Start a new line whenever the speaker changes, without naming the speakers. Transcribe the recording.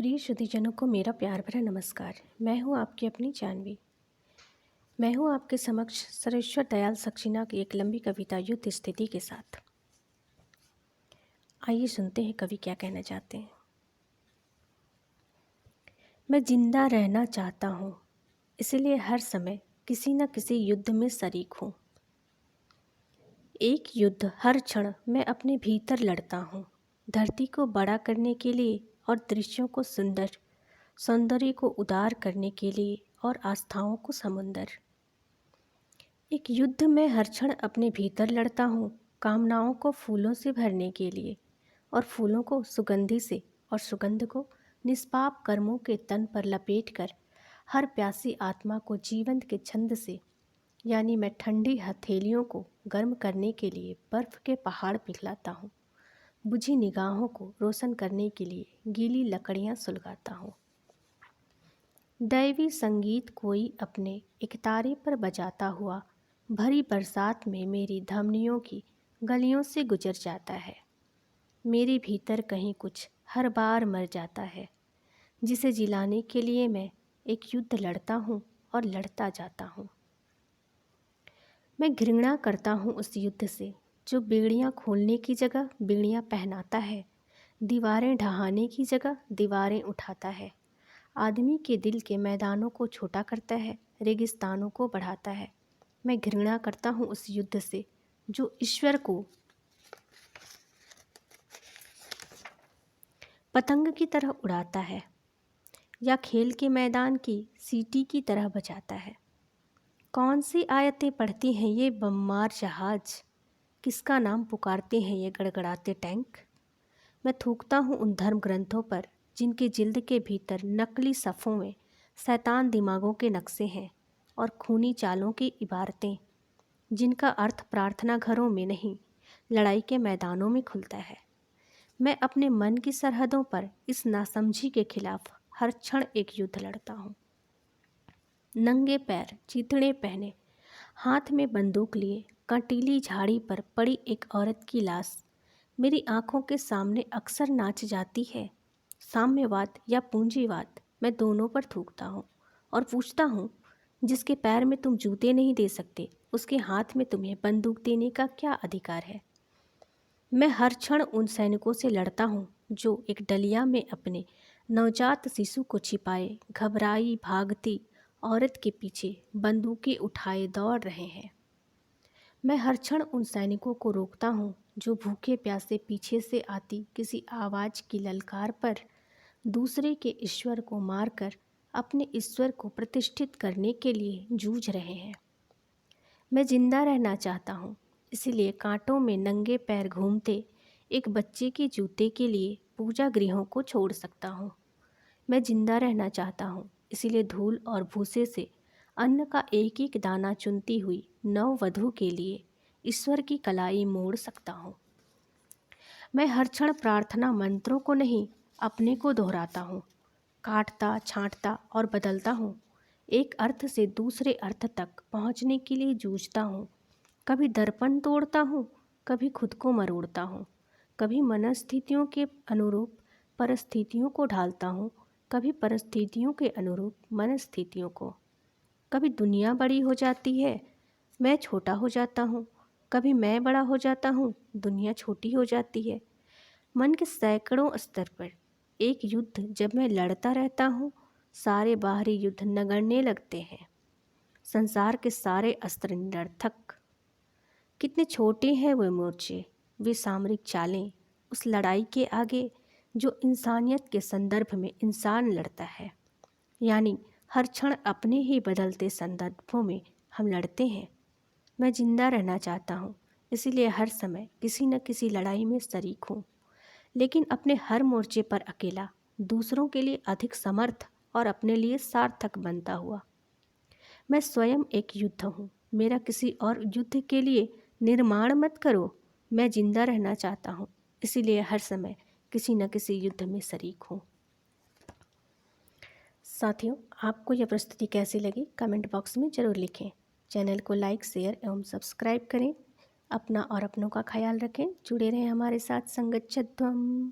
प्रिय श्रुतिजनों को मेरा प्यार भरा नमस्कार। मैं हूँ आपकी अपनी जानवी। मैं हूँ आपके समक्ष सर्वेश्वर दयाल सक्सेना की एक लंबी कविता युद्ध स्थिति के साथ। आइए सुनते हैं कवि क्या कहना चाहते हैं। मैं जिंदा रहना चाहता हूँ, इसलिए हर समय किसी न किसी युद्ध में शरीक हूँ। एक युद्ध हर क्षण मैं अपने भीतर लड़ता हूँ, धरती को बड़ा करने के लिए और दृश्यों को सौंदर्य को उदार करने के लिए और आस्थाओं को समुंदर। एक युद्ध में हर क्षण अपने भीतर लड़ता हूँ, कामनाओं को फूलों से भरने के लिए और फूलों को सुगंधि से और सुगंध को निष्पाप कर्मों के तन पर लपेटकर हर प्यासी आत्मा को जीवंत के छंद से, यानी मैं ठंडी हथेलियों को गर्म करने के लिए बर्फ के पहाड़ पिघलाता हूँ, बुझी निगाहों को रोशन करने के लिए गीली लकड़ियाँ सुलगाता हूँ। दैवी संगीत कोई अपने एकतारे पर बजाता हुआ भरी बरसात में मेरी धमनियों की गलियों से गुजर जाता है। मेरे भीतर कहीं कुछ हर बार मर जाता है, जिसे जिलाने के लिए मैं एक युद्ध लड़ता हूँ और लड़ता जाता हूँ। मैं घृणा करता हूँ उस युद्ध से जो बेड़ियाँ खोलने की जगह बेड़ियाँ पहनाता है, दीवारें ढहाने की जगह दीवारें उठाता है, आदमी के दिल के मैदानों को छोटा करता है, रेगिस्तानों को बढ़ाता है। मैं घृणा करता हूँ उस युद्ध से जो ईश्वर को पतंग की तरह उड़ाता है या खेल के मैदान की सीटी की तरह बजाता है। कौन सी आयतें पढ़ती हैं ये बममार जहाज, किसका नाम पुकारते हैं ये गड़गड़ाते टैंक। मैं थूकता हूँ उन धर्म ग्रंथों पर जिनके जिल्द के भीतर नकली सफ़ों में शैतान दिमागों के नक्शे हैं और खूनी चालों की इबारतें, जिनका अर्थ प्रार्थना घरों में नहीं लड़ाई के मैदानों में खुलता है। मैं अपने मन की सरहदों पर इस नासमझी के खिलाफ हर क्षण एक युद्ध लड़ता हूँ। नंगे पैर, चीथड़े पहने, हाथ में बंदूक लिए, कंटीली झाड़ी पर पड़ी एक औरत की लाश मेरी आंखों के सामने अक्सर नाच जाती है। साम्यवाद या पूंजीवाद, मैं दोनों पर थूकता हूँ और पूछता हूँ, जिसके पैर में तुम जूते नहीं दे सकते, उसके हाथ में तुम्हें बंदूक देने का क्या अधिकार है। मैं हर क्षण उन सैनिकों से लड़ता हूँ जो एक डलिया में अपने नवजात शिशु को छिपाए घबराई भागती औरत के पीछे बंदूकें उठाए दौड़ रहे हैं। मैं हर क्षण उन सैनिकों को रोकता हूँ जो भूखे प्यासे पीछे से आती किसी आवाज़ की ललकार पर दूसरे के ईश्वर को मारकर अपने ईश्वर को प्रतिष्ठित करने के लिए जूझ रहे हैं। मैं जिंदा रहना चाहता हूँ, इसलिए कांटों में नंगे पैर घूमते एक बच्चे के जूते के लिए पूजा गृहों को छोड़ सकता हूँ। मैं जिंदा रहना चाहता हूँ, इसलिए धूल और भूसे से अन्न का एक एक दाना चुनती हुई नववधू के लिए ईश्वर की कलाई मोड़ सकता हूँ। मैं हर क्षण प्रार्थना मंत्रों को नहीं अपने को दोहराता हूँ, काटता छांटता और बदलता हूँ, एक अर्थ से दूसरे अर्थ तक पहुँचने के लिए जूझता हूँ। कभी दर्पण तोड़ता हूँ, कभी खुद को मरोड़ता हूँ, कभी मनस्थितियों के अनुरूप परिस्थितियों को ढालता हूँ, कभी परिस्थितियों के अनुरूप मनस्थितियों को। कभी दुनिया बड़ी हो जाती है, मैं छोटा हो जाता हूँ, कभी मैं बड़ा हो जाता हूँ, दुनिया छोटी हो जाती है। मन के सैकड़ों स्तर पर एक युद्ध जब मैं लड़ता रहता हूँ, सारे बाहरी युद्ध नगण्य लगते हैं। संसार के सारे अस्त्र निरर्थक। कितने छोटे हैं वे मोर्चे, वे सामरिक चालें उस लड़ाई के आगे जो इंसानियत के संदर्भ में इंसान लड़ता है। यानी हर क्षण अपने ही बदलते संदर्भों में हम लड़ते हैं। मैं जिंदा रहना चाहता हूँ, इसीलिए हर समय किसी न किसी लड़ाई में शरीक हूँ, लेकिन अपने हर मोर्चे पर अकेला, दूसरों के लिए अधिक समर्थ और अपने लिए सार्थक बनता हुआ। मैं स्वयं एक युद्ध हूँ, मेरा किसी और युद्ध के लिए निर्माण मत करो। मैं जिंदा रहना चाहता हूँ, इसीलिए हर समय किसी न किसी युद्ध में शरीक हूँ। साथियों, आपको यह प्रस्तुति कैसी लगी कमेंट बॉक्स में ज़रूर लिखें। चैनल को लाइक शेयर एवं सब्सक्राइब करें। अपना और अपनों का ख्याल रखें। जुड़े रहें हमारे साथ। संगच्छध्वम्।